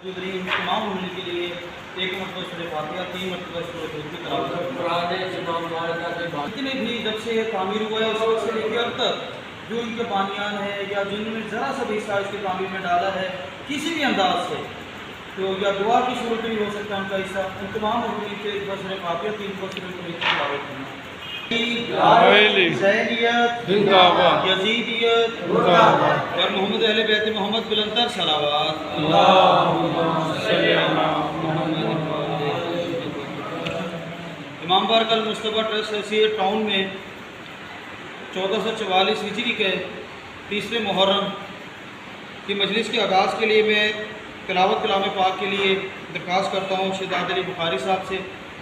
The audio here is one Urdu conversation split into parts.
تمام ہونے کے لیے ایک مرتبہ سورہ فاتحہ 3 مرتبہ سورہ درود کی تلاوت جتنے بھی جب سے تعمیر ہوا ہے اس وقت سے لے کے اب تک جو ان کے بانیان ہے یا جن میں ذرا سا بھی حصہ اس کی تعمیر میں ڈالا ہے کسی بھی انداز سے تو یا دعا کی صورت میں ہو سکتا ہے ان کا حصہ ان تمام مخلوق کے ایک سورہ فاتحہ 3 مرتبہ سورہ درود کی تلاوت کرنا حسینیت یزیدیت اور محمد اہل بیت محمد بلندر صلوات امام بارک المصطفیٰ ٹرسٹ ایسوسی ٹاؤن میں 1444 ہجری کے 3 محرم کی مجلس کے آغاز کے لیے میں تلاوت کلام پاک کے لیے درخواست کرتا ہوں شہزاد علی بخاری صاحب سے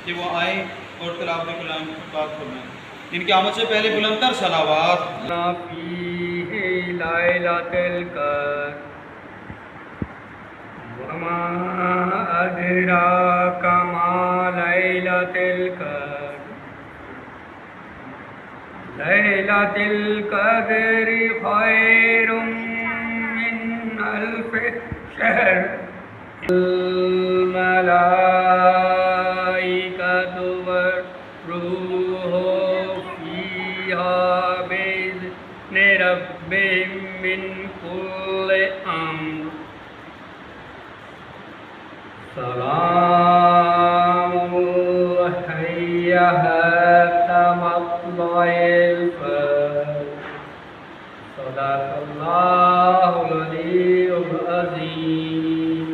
کہ وہ آئیں اور تلاوت کلام پاک فرمائیں۔ ان کی آمد سے پہلے بلندر صلوات لیلۃ القدر وما ادراک ما لیلۃ القدر لیلۃ القدر خیر من الف شہر الملائکۃ والروح بإذن ربهم من كل أمر سلام هي حتى مطلع الفجر صدق الله العلي العظيم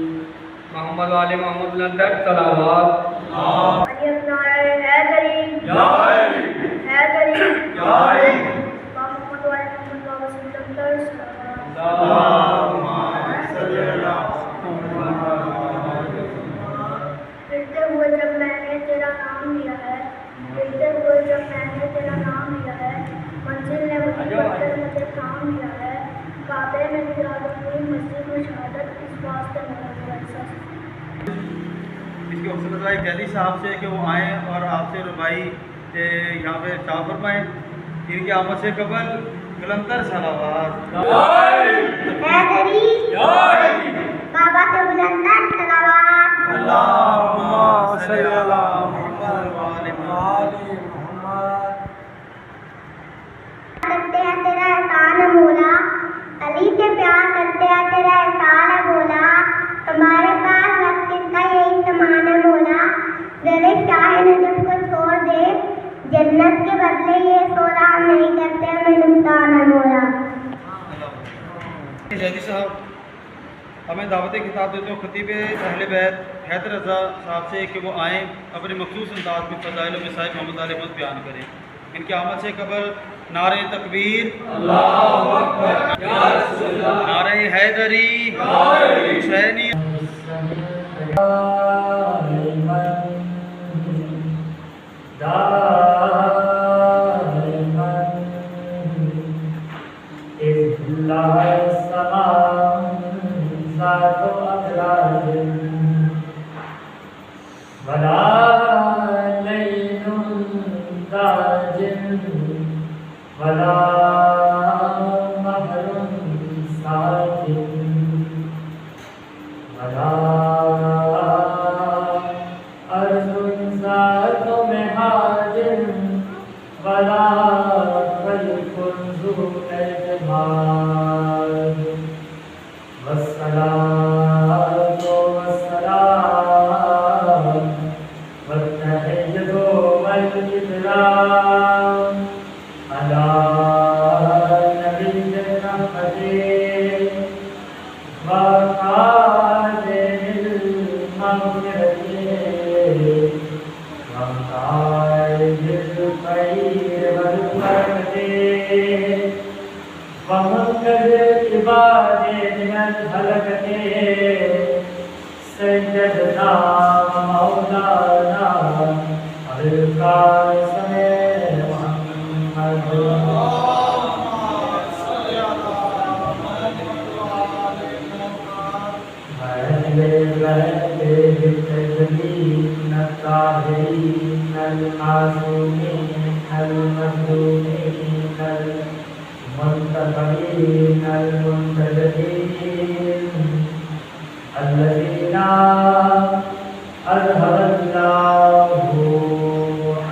محمد وآل محمد بلندر صلوات پھرتے ہوئے جب میں نے تیرا نام لیا ہے منزل نے مجھے پڑھ کر مجھے کام لیا ہے کعبے میں تیرا مسجد میں شہادت اس واسطے میرا اس کی حوصلہ افزائی قیدی صاحب سے کہ وہ آئیں اور آپ سے ربائی یہاں پہ چاہ فرمائیں۔ ان کی آمد سے قبل بلندر صلوات بابا سے بلندر صلوات اللہم صلی علی محمد وآل محمد۔ کرتے ہیں تیرا احسان ہے مولا علی سے پیار کرتے ہیں تیرا احسان ہے مولا تمہارے پاس وقت کا یہی سامان ہے مولا ذرے شاہ نجف کو چھوڑ دے جنت کے بدلے یہ سودا ہم نہیں کرتے ہمیں نقصان ہے مولا۔ جیدی صاحب ہمیں دعوت خطاب دیتے ہیں خطیب اہل بیت حیدر رضا صاحب سے کہ وہ آئیں اپنے مخصوص انداز میں فضائل و مسائل محمد علیہ وسلم بیان کریں۔ ان کی آمد سے قبل نعرہ تکبیر اللہ اکبر یا رسول اللہ نعرہ حیدری حسینی سیدنا مولانا القاسم محمد المنتقمين المنتجبين الذين الذين أذهب الله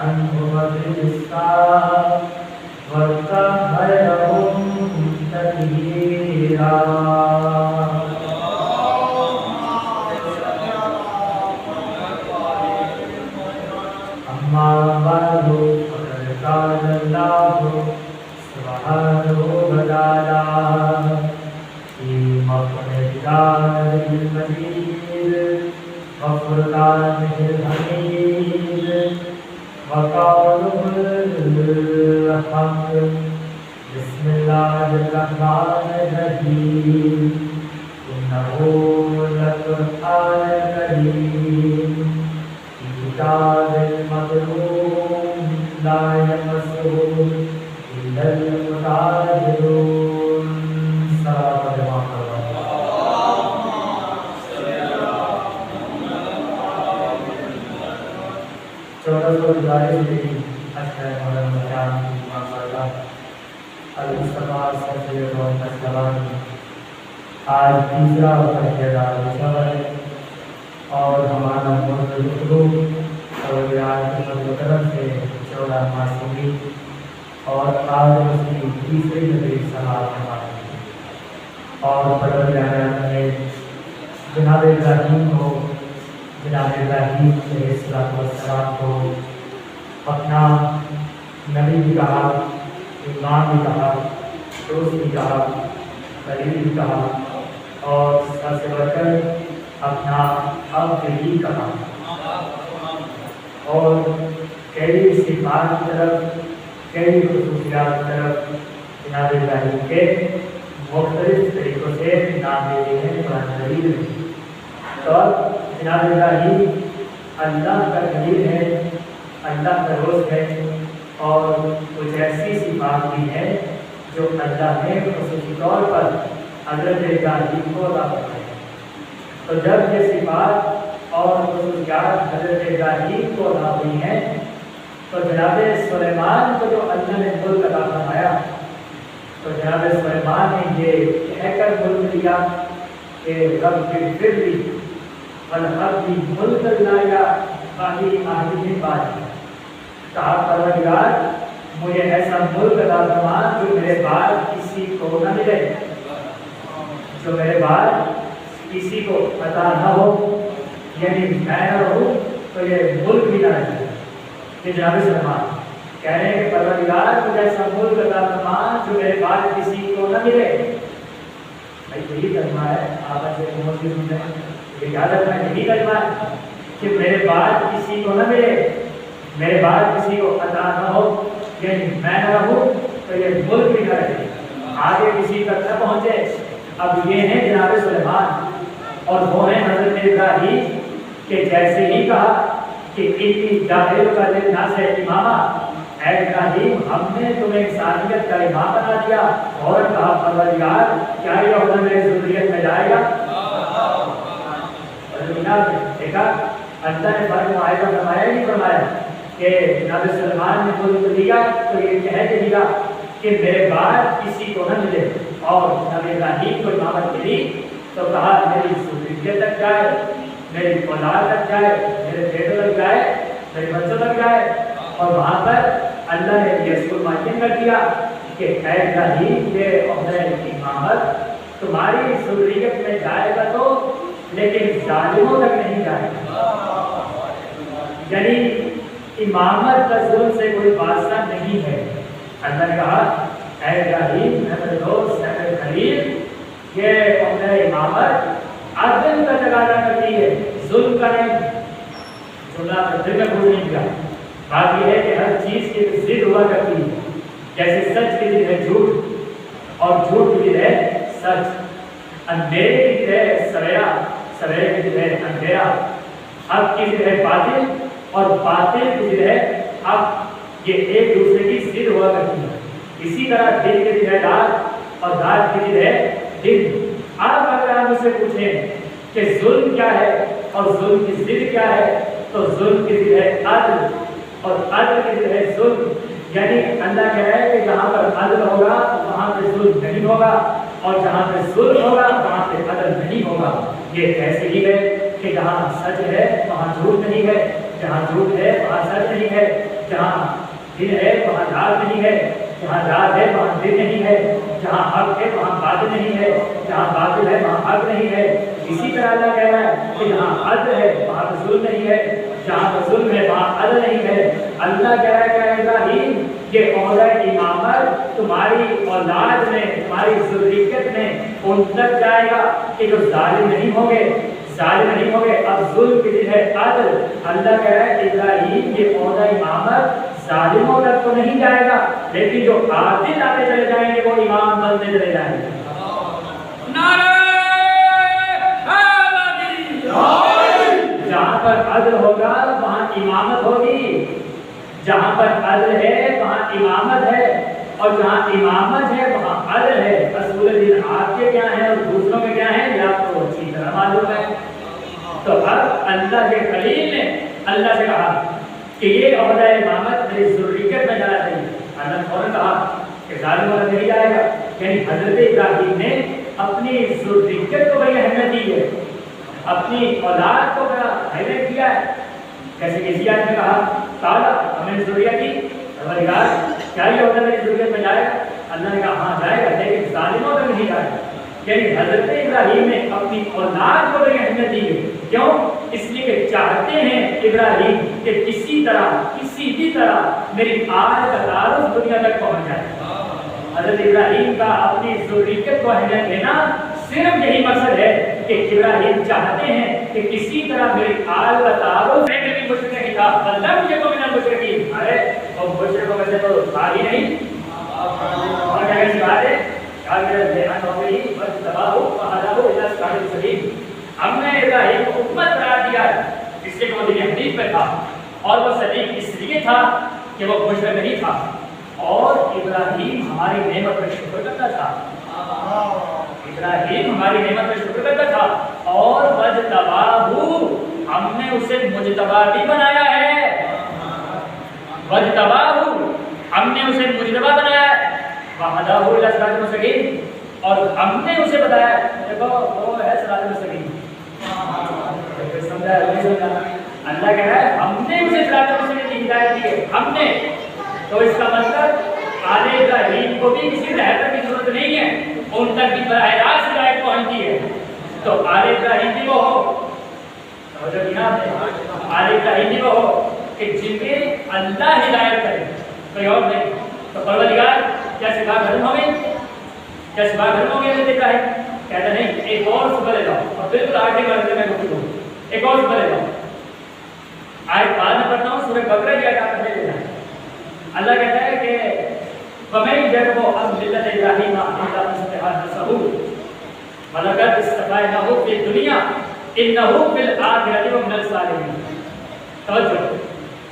عنهم الرجس وطهرهم تطهيرا أما بعد فقد قال الله سبحانه وتعالى في محكم الكتاب المجيد وفرقانه الحميد وقوله الحق بسم الله الرحمن الرحيم إنه لقرآن كريم في كتاب مكنون لا يمسه إلا المطهرون صلاة الله چودہ سو گزارش میری اچھا مولانا مکان ماشاءاللہ المصطفیٰ صلی اللہ علیہ وسلم آج تیسرا پہلا شب ہے اور ہمارا مرتبہ اور آج کی طرف سے 14 معصومی اور آج اس کی تیسری نبی سماعت ہماری اور پروردگار نے جناب ابراہیم کو جناب ابراہیم علیہ السلام کو اپنا نبی بھی کہا، امام بھی کہا، دوست بھی کہا، خلیل بھی کہا اور سب سے بڑھ کر اپنا عبد بھی کہا اور کئی صفات کی طرف کئی خصوصیات کی طرف جناب ابراہیم کے مختلف طریقوں سے نام دیتے ہیں قرآن کریم میں۔ تو جناب ابراہیم اللہ کا خلیل ہے، اللہ کا دوست ہے اور کچھ ایسی صفات بھی ہے جو اللہ نے خصوصی طور پر حضرت ابراہیم کو عطا فرمائی۔ تو جب یہ صفات اور خصوصیات حضرت ابراہیم کو عطا ہوئی ہیں تو جناب سلیمان کو جو اللہ نے ملک عطا فرمایا تو جناب سلیمان نے یہ کہہ کر ملک لیا کہ رب اغفر لی والحب ملک لایا باقی آہی میں بات کہا پروردگار مجھے ایسا ملک عطا فرما جو میرے بعد کسی کو نہ ملے، جو میرے بعد کسی کو عطا نہ ہو، یعنی میں نہ رہوں تو یہ ملک بھی نہ رہے۔ یہ جناب سلیمان کہہ رہے ہیں کہ پروردگار مجھے ایسا ملک عطا فرما جو میرے بعد کسی کو نہ ملے۔ بھائی یہی کلمہ ہے، آپ ایسے موجود ہیں، یہ یاد رکھنا یہی کلمہ ہے کہ میرے بعد کسی کو نہ ملے، میرے بعد کسی کو عطا نہ ہو، یعنی میں نہ رہوں تو یہ ملک بھی نہ رہے، آگے کسی تک نہ پہنچے۔ اب یہ ہیں جناب سلیمان اور وہ ہیں حضرت ابراہیم کہ جیسے ہی کہا کہ انی جاعلک للناس اماما، اے ابراہیم ہم نے تمہیں انسانیت کا امام بنا دیا، اور کہا پروردگار کیا یہ عہدہ میری ذریت میں جائے گا؟ دیکھا اللہ نے فرق معاہدہ فرمایا نہیں فرمایا کہ جناب سلیمان نے ملک لیا تو یہ کہہ دیا کہ میرے بعد کسی کو نہ ملے، اور جناب ابراہیم کو امامت ملی تو کہا میری ذریت تک جائے، میری اولاد تک جائے، میرے بیٹے تک جائے، میرے بچوں تک جائے۔ اور وہاں پر اللہ نے یہ اصول معین کر دیا کہ اے ابراہیم یہ عہدہ امامت تمہاری ذریت میں جائے گا تو لیکن ظالموں تک نہیں جائے گا، یعنی امامت کا ظلم سے کوئی واسطہ نہیں ہے۔ اللہ نے کہا اے ابراہیم اے میرے دوست اے میرے خلیل یہ عہدہ امامت عدل کا تقاضا کرتی ہے، ظلم کا نہیں۔ جملہ دل میں بھول نہیں گیا، بات یہ ہے کہ ہر چیز کی ضد ہوا کرتی ہے، جیسے سچ کی ضد ہے جھوٹ اور جھوٹ کی ضد ہے سچ، اندھیرے کی ضد ہے سویرا، سویرے کی ضد ہے اندھیرا، حق کی ضد ہے باطل اور باطل کی ضد ہے حق، یہ ایک دوسرے کی ضد ہوا کرتی ہے۔ اسی طرح دل کی ضد ہے داد اور داد کی ضد ہے دل۔ آپ اگر آپ مجھ سے پوچھیں کہ ظلم کیا ہے اور ظلم کی ضد کیا ہے تو ظلم کی ضد ہے عدل اور عدل کی ضد ہے ظلم، یعنی اللہ کہہ رہا ہے کہ جہاں پر عدل ہوگا وہاں پہ ظلم نہیں ہوگا اور جہاں پہ ظلم ہوگا وہاں پہ عدل نہیں ہوگا۔ یہ ایسے ہی ہے کہ کہ جہاں سچ ہے وہاں جھوٹ نہیں ہے، جہاں جھوٹ ہے وہاں سچ نہیں ہے، جہاں دن ہے وہاں رات نہیں ہے، جہاں رات ہے وہاں دن نہیں ہے، جہاں حق ہے وہاں باطل نہیں ہے، جہاں باطل ہے وہاں حق نہیں ہے۔ اسی طرح اللہ کہہ رہا ہے کہ جہاں عدل ہے وہاں ظلم نہیں ہے، جہاں ظلم ہے وہاں عدل نہیں ہے۔ اللہ کہہ رہا ہے کہ ابراہیم یہ عہدہ امامت تمہاری اولاد میں، تمہاری ذریت میں ان تک جائے گا کہ جو ظالم نہیں ہوں گے، ظالم نہیں ہوں گے۔ اب ظلم کی ضد ہے عدل۔ اللہ کہہ رہا ہے ابراہیم یہ عہدہ امامت ظالموں تک تو نہیں جائے گا، لیکن جو عادل آتے چلے جائیں گے وہ امام بنتے چلے جائیں گے۔ جہاں پر عدل ہوگا وہاں امامت ہوگی، جہاں پر عدل ہے وہاں امامت ہے، اور جہاں امامت ہے وہاں عدل ہے۔ اصول دین آپ کے کیا ہیں اور دوسروں کے کیا ہیں یہ آپ کو اچھی طرح معلوم ہے۔ تو اب اللہ کے خلیل نے اللہ سے کہا کہ یہ عہدہ امامت میری ذریت میں جانا چاہیے۔ اللہ نے فوراً کہا کہ ظالم والا نہیں جائے گا، یعنی حضرت ابراہیم نے اپنی ذریت کو بڑی اہمیت دی ہے، اپنی اولاد کو بڑا اہمیت دیا ہے۔ جیسے کسی آدمی نے کہا تعالیٰ ہمیں ضروریت کی پروردگار کیا یہ عہدہ میری ذریت میں جائے گا؟ اللہ نے کہا ہاں جائے گا، لیکن ظالموں تک نہیں جائے گا۔ یعنی حضرت ابراہیم نے اپنی اولاد کو بڑی اہمیت دی ہے۔ کیوں؟ اس لیے کہ چاہتے ہیں ابراہیم کہ کسی بھی طرح میری آل کا تعارف دنیا تک پہنچ جائے۔ حضرت ابراہیم کا اپنی ذریت کو اہمیت دینا صرف یہی مقصد ہے کہ ابراہیم چاہتے ہیں کہ کسی طرح میری آل کا تعارف مشرق نے کہا مطلب یہ تو میرا مشرقین ارے اور مشرقوں میں سے تو تھا ہی نہیں، اور کیا کہنے بات ہے ہم نے ابراہیم کو حکومت قرار دیا ہے، اس لیے کہ وہ دین حنیف میں تھا، اور وہ صدیق اس لیے تھا کہ وہ مشرک نہیں تھا، اور ابراہیم ہماری نعمت پر شکر کرتا تھا، ابراہیم ہماری نعمت پر شکر کرتا تھا، اور وجتباہ ہم نے اسے مجتبی بھی بنایا ہے، وجتباہ ہم نے اسے مجتبی بنایا ہے، وہداہ الی صراط مستقیم، اور ہم نے اسے بتایا دیکھو وہ ہے صراط مستقیم۔ سمجھا نہیں سمجھا؟ اللہ کہہ رہا ہے ہم نے اسے صراط مستقیم کی ہدایت دی ہے، ہم نے۔ تو اس کا مطلب آل ابراہیم کو بھی کسی رہبر کی ضرورت نہیں ہے، ان تک بھی براہ راست ہدایت پہنچتی ہے۔ تو آل ابراہیم بھی وہ ہو، آل ابراہیم بھی وہ ہو کہ جنہیں اللہ ہدایت کرے، کوئی اور نہیں۔ تو پروردگار کیا سکھا ختم ہو گئی؟ کیا سکھا ختم ہو گیا حضرت ابراہیم؟ کہتا نہیں، ایک اور صبح لے جاؤ، اور بالکل آخری مرحلے میں گفتگو ایک اور صبح لے جاؤ۔ آیت بعد میں پڑھتا ہوں، سورہ بقرہ کی آیت آپ پہلے لے جائیں۔ اللہ کہتا ہے کہ فَمَن يَرْغَبُ عَن مِّلَّةِ إِبْرَاهِيمَ إِلَّا مَنْ سَفِهَ نَفْسَهُ وَلَقَدِ اصْطَفَيْنَاهُ فِي الدُّنْيَا إِنَّهُ فِي الْآخِرَةِ لَمِنَ الصَّالِحِينَ۔ توجہ،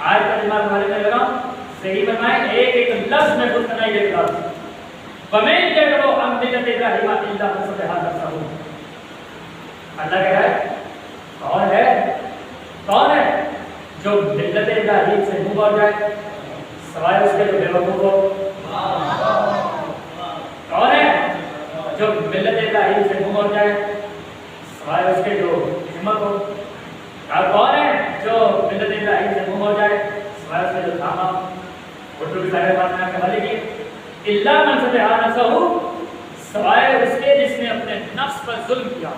آیت کا دماغ ہمارے میں لگا، صحیح فرمائیں، ایک ایک لفظ میں خود سنائی دے گا۔ فَمَن يَرْغَبُ عَن مِّلَّةِ إِبْرَاهِيمَ إِلَّا مَنْ سَفِهَ نَفْسَهُ۔ اللہ کہہ رہا ہے کون ہے جو ملت ابراہیم سے منہ موڑ جائے سوائے اس کے جو بے وقوف ہو؟ کون ہے جو ملت ابراہیم سے منہ موڑ جائے سوائے اس کے جو ہمت ہو؟ اور کون ہے جو ملت ابراہیم سے منہ موڑ جائے سوائے اس کے جو تھاما؟ اردو کی سارے بات میں آپ کے حوالے کی الا من سفہ نفسہ، سوائے اس کے جس نے اپنے نفس پر ظلم کیا۔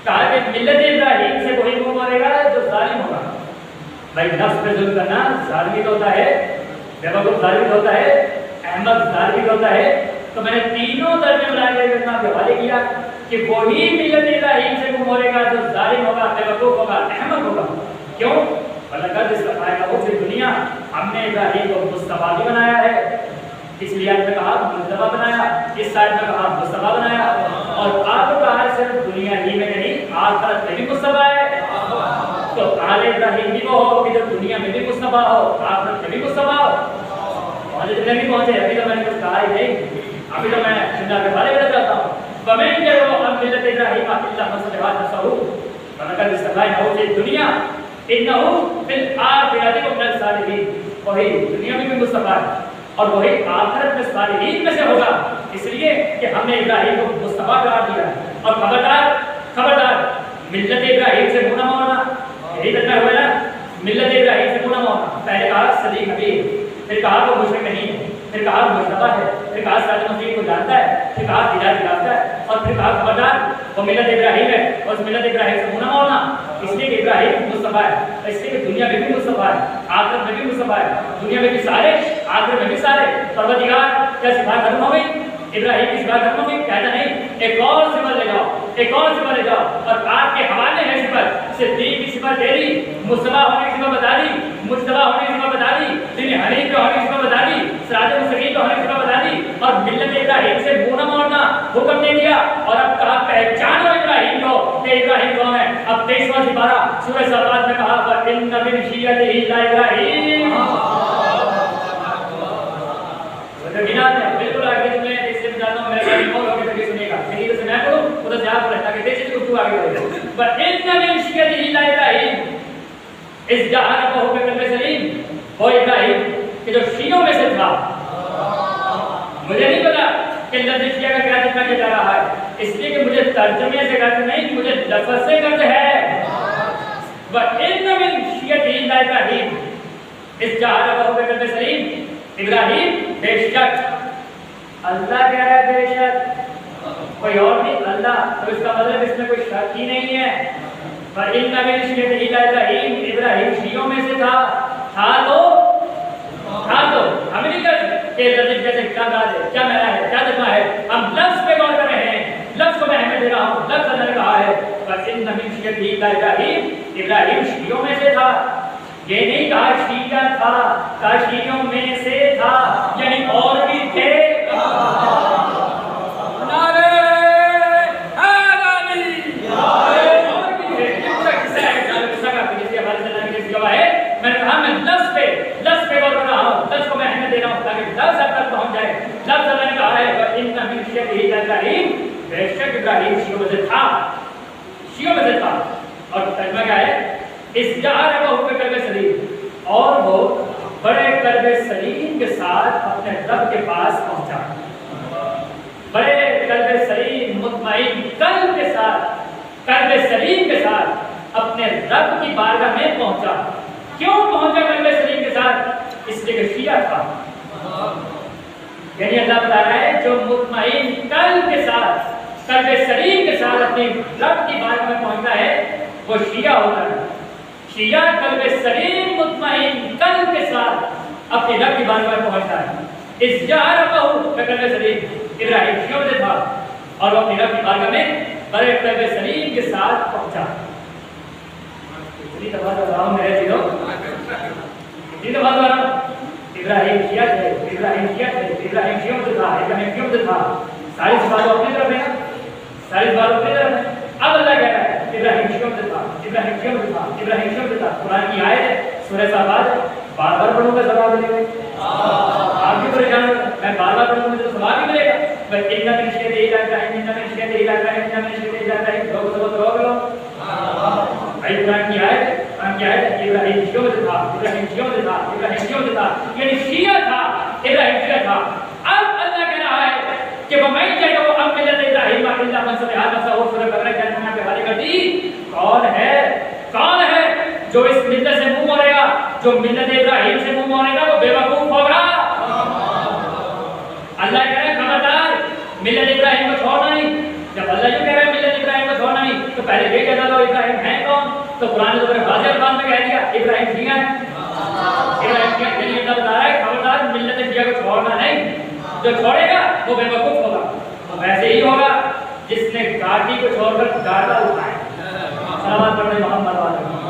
کہا کہ ملت ابراہیم سے وہی منہ موڑے گا جو ظالم ہوگا۔ بھائی نفس پہ ظلم کرنا ظالمی تو ہوتا ہے، بے وقوف ظالم ہوتا ہے، احمد ظالم ہوتا ہے۔ تو میں نے تینوں درجے ملائے کرنا کے حوالے کیا کہ وہی ملت ابراہیم سے منہ موڑے گا جو ظالم ہوگا، بے وقوف ہوگا، احمد ہوگا۔ کیوں؟ وَلَقَدِ اصْطَفَيْنَاهُ فِي الدُّنْيَا، ہم نے ابراہیم کو مصطفیٰ بھی بنایا ہے۔ اس لیے آیت میں کہا مصطفیٰ بنایا، اس آیت میں کہا مصطفیٰ بنایا، اور آپ کا صرف دنیا ہی میں نہیں آخرت میں بھی مصطفیٰ ہے۔ تو آل ابراہیم بھی وہ ہو کہ جو دنیا میں بھی مصطفیٰ ہو، آخرت میں بھی مصطفیٰ ہو۔ اور جتنے بھی پہنچے ابھی تو میں نے کچھ کہا ہی نہیں، ابھی تو میں سننا کے بارے میں چاہتا ہوں۔ فَمَن يَرْغَبُ عَن مِّلَّةِ إِبْرَاهِيمَ إِلَّا مَن سَفِهَ نَفْسَهُ وَلَقَدِ اصْطَفَيْنَاهُ فِي الدُّنْيَا إِنَّهُ فِي الْآخِرَةِ لَمِنَ الصَّالِحِينَ۔ وہی دنیا میں بھی مصطفیٰ ہے اور وہی آخرت میں صالحین میں سے ہوگا، اس لیے کہ ہم نے ابراہیم کو مصطفیٰ قرار دیا ہے۔ اور خبردار ملت ابراہیم سے منہ نہ موڑنا، یہی ترجمہ ہوا نا، ملت ابراہیم سے منہ نہ موڑنا. پہلے کہا صدیق حبیب، پھر کہا وہ مشرک نہیں ہے، پھر کہا مجتبی ہے، پھر کہا سراج مسیح کو جانتا ہے، پھر کہا ہدایت یافتہ ہے، اور پھر کہا خبردار وہ ملت ابراہیم ہے اور اس ملت ابراہیم سے منہ نہ موڑنا. اس لیے کہ ابراہیم مصطفیٰ ہے، اس لیے کہ دنیا میں بھی مصطفیٰ ہے، آخرت میں بھی مصطفیٰ ہے، دنیا میں بھی سارے، آخرت میں بھی سارے. پروردگار کیا صفات ختم ہو گئی؟ ابراہیم کی صفات ختم ہو گئی؟ کہتا نہیں، ایک اور صفت لے جاؤ، ایک اور صفت لے جاؤ، اور آپ کے حوالے ہے صفت. صدیق کی صفت دے دی، مصطفیٰ ہونے کی صفت بتا دی، مجتبی ہونے کی صفت بتا دی، دین حنیف کے ہونے کی صفت بتا دی، صراط مستقیم کے ہونے کی صفت بتا دی، اور ملت ابراہیم سے منہ نہ موڑنا حکم دے دیا. اور اب کہا پہچانو ابراہیم کو کہ ابراہیم کون ہے. اب 23واں سپارہ سورہ صافات میں کہا وَإِنَّ مِنْ شِيَّتِهِ لَإِبْرَاہِيمَ. بالکل آگے تمہیں اس سے بتاتا ہوں، میرے بارے اور آگے تک سنے گا، نہیں تو میں پڑھوں ادھر سے آپ پڑھیں تاکہ دیکھ تو آگے بڑھے. وَإِنَّ مِنْ شِيَّتِهِ لَإِبْرَاہِيمَ اِذْ جَاءَ رَبَّهُ بِقَلْبٍ سَلِيمٍ. وہ ابراہیم کہ جو شیعوں میں سے تھا. مجھے نہیں پتا کہ لفظ شیعہ کا کیا ترجمہ کیا جا رہا ہے، اس لیے کہ مجھے ترجمے سے غرض نہیں، مجھے لفظ سے غرض ہے. وَإِنَّ مِنْ شِيَّتِهِ لَإِبْرَاہِيمَ اِذْ جَاءَ رَبَّهُ بِقَلْبٍ سَلِيمٍ. ابراہیم بے شک، اللہ کہہ رہا ہے بے شک، کوئی اور نہیں اللہ، تو اس کا مطلب اس میں کوئی شک ہی نہیں ہے. وَإِنَّ مِنْ شِيَّتِهِ لَإِبْرَاہِيمَ ابراہیم شیعوں میں سے تھا تو ہم نہیں کہتے کہ لفظ جیسے کیا بات ہے، کیا معنی ہے، کیا ترجمہ ہے. ہم لفظ پہ غور کر رہے ہیں، لفظ کو میں اہمیت دے رہا ہوں. لفظ اللہ نے کہا ہے وَإِنَّ مِنْ شِيَّتِهِ لَإِبْرَاہِيمَ ابراہیم شیعوں میں سے تھا. یہ نہیں کہا شیعہ تھا، کہا شیعوں میں سے تھا، یعنی اور بھی تھے. میں نے کہا میں لفظ پہ غور کر رہا ہوں، لفظ کو میں اہمیت دے رہا ہوں تاکہ لفظ اب تک پہنچ جائے. لفظ اللہ نے کہا ہے وَإِنَّ مِنْ شِيَّتِهِ لَإِبْرَاہِيمَ بے شک ابراہیم شیعوں میں سے تھا، شیعوں میں سے تھا. اور ترجمہ کیا ہے؟ اِذْ جَاءَ رَبَّهُ بِقَلْبٍ سَلِيمٍ، اور وہ بڑے قلب سلیم کے ساتھ اپنے رب کے پاس پہنچا. بڑے قلب سلیم مطمئن قلب کے ساتھ، قلب سلیم کے ساتھ اپنے رب کی بارگاہ میں پہنچا. کیوں پہنچا قلب سلیم کے ساتھ؟ اس لیے کہ شیعہ تھا. یعنی اللہ بتا رہا ہے جو مطمئن قلب کے ساتھ، قلب سلیم کے ساتھ اپنی رب کی بارگاہ میں پہنچتا ہے وہ شیعہ ہوتا ہے. شیعہ قلب سلیم مطمئن قلب کے ساتھ اپنی رب کی بارگاہ میں پہنچتا ہے. اِذْ جَاءَ رَبَّهُ بِقَلْبٍ سَلِيمٍ ابراہیم شیعوں سے تھا اور وہ اپنی رب کی بارگاہ میں بڑے قلب سلیم کے ساتھ پہنچا. اتنی دفعہ تو رہا ہوں میرے چیزوں، اتنی دفعہ تو رہا ہوں. ابراہیم شیعہ تھے، ابراہیم شیعہ تھے، ابراہیم شیعوں سے تھا، ابراہیم شیعوں سے تھا. ساری باتوں اپنی طرف ہے، ساری باتوں اپنی طرف ہے. اب اللہ کہہ رہا ہے ابراہیم شیعوں سے تھا، ابراہیم شیعوں سے تھا، ابراہیم شیعوں سے تھا. قرآن کی آیت ہے، سورہ صافات. بار بار پڑھوں گا ثواب ملے گا. آپ بھی پریشان ہو، میں بار بار پڑھوں گا تو ثواب بھی ملے گا. اِنَّ مِنْ شِيَّتِهِ لَإِبْرَاہِيمَ اِنَّ مِنْ شِيَّتِهِ لَإِبْرَاہِيمَ اِنَّ مِنْ شِيَّتِهِ لَإِبْرَاہِيمَ روک لو. بھائی قرآن کی آیت ابراہیم شیعوں سے تھا، ابراہیم شیعوں سے تھا، ابراہیم شیعوں سے تھا، یعنی شیعہ تھا، ابراہیم شیعہ تھا. اب اللہ کہہ رہا ہے کہ وَمَن يَدْعُ مِن مِلَّةِ إِبْرَاہِیمَ إِلَّا مَن سَفِهَ نَفْسَهُ. سورہ بقرہ کے اندر کے حوالے کر دی. کون ہے جو اس ملت سے منہ موڑے گا، جو ملت ابراہیم سے منہ موڑے گا وہ بے وقوف ہوگا. اللہ کہہ رہا ہے خبردار ملت ابراہیم کو چھوڑنا نہیں. جب اللہ یہ کہہ رہا ہے ملت ابراہیم کو چھوڑنا نہیں تو پہلے یہ کہتا تھا ابراہیم ہے کون؟ تو قرآن نے تو بڑے واضح الفاظ میں کہہ دیا ابراہیم شیعہ ہے. ابراہیم شیعہ کے لیے اللہ بتا رہا ہے خبردار ملت شیعہ کو چھوڑنا نہیں، جو چھوڑے گا وہ بے وقوف ہوگا. ویسے ہی ہوگا جس نے گاڑی کو چھوڑ کر گاڑا اٹھایا. سلامات پڑھنے محمد والے